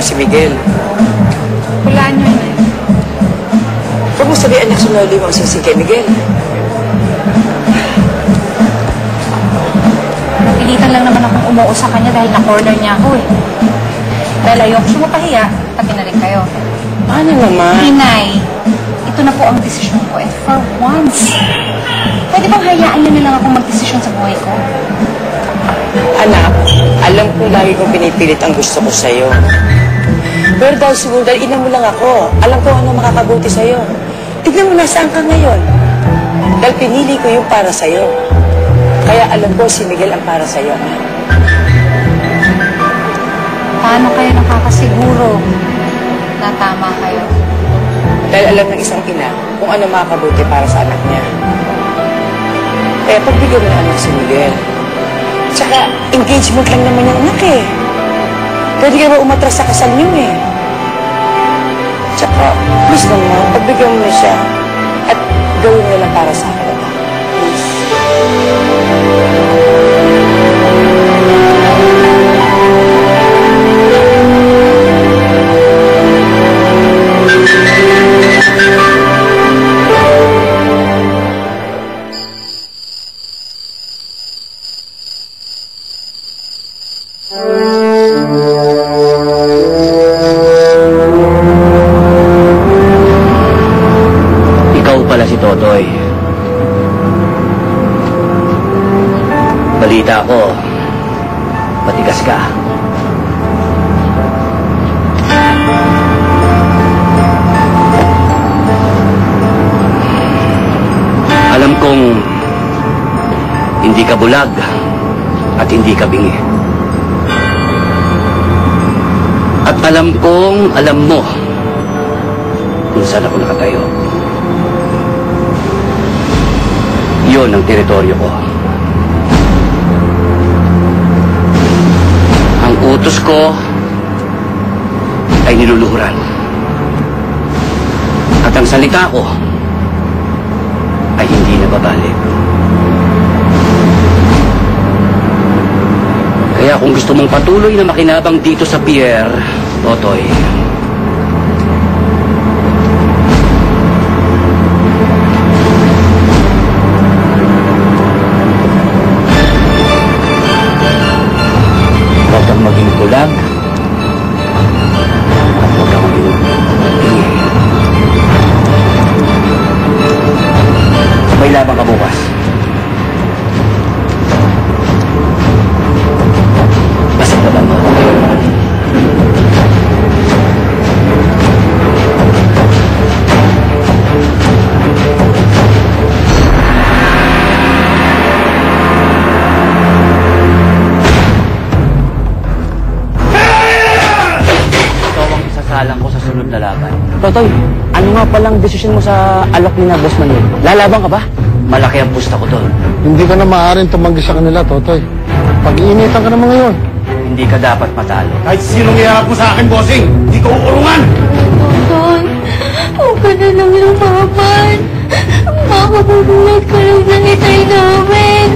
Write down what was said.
mo si Miguel. Hulaan nyo yun. Huwag mo sabihin na sunuli mo ang sisig kay Miguel. Napilitan lang naman akong umuo sa kanya dahil na-corner niya ako eh. Dahil ayoko siya mapahiya, pati na rin kayo. Paano naman? Inay, ito na po ang desisyon ko. And for once, pwede bang hayaan niyo na lang akong magdesisyon sa buhay ko? Anak, alam kong lagi kong pinipilit ang gusto ko sa'yo. Pero dahil siguro dahil ina mo lang ako, alam ko ano makakabuti sa'yo. Tignan mo nasaan ka ngayon. Dahil pinili ko yung para sa'yo. Kaya alam ko si Miguel ang para sa'yo. Paano kayo nakakasiguro na tama kayo? Dahil alam ng isang ina kung ano makakabuti para sa anak niya. Kaya pagbigyan mo ng anak si Miguel. Tsaka, engagement lang naman yung anak eh. Pwede ka ba umatras sa kasal niyo eh. Tsaka, please naman, pagbigyan mo na siya. At gawin mo lang para sa akin. Please. Pala si Totoy. Balita ko, matigas ka. Alam kong hindi ka bulag at hindi ka bingi. At alam kong alam mo kung saan ako nakatayo. Yun ang teritoryo ko. Ang utos ko ay niluluhuran. At ang salita ko ay hindi nababalik. Kaya kung gusto mong patuloy na makinabang dito sa pier, Totoy, huwag kang maging bulag at huwag kang maging bingi. May labang ka bukas. Masagdaban mo. Salang ko sa sunod na laban. Totoy, ano nga palang desisyon mo sa alok ni na Boss Manuel? Lalaban ka ba? Malaki ang pusta ko doon. Hindi ka na maaaring tumanggi sa kanila, Totoy. Pag-iinitan ka naman ngayon. Hindi ka dapat matalo. Kahit sinong iharap mo sa akin, bossing, hindi ko uurungan! Tonton, huwag ka na lang lumaban. Makakabulunod ka lang ng itay namin.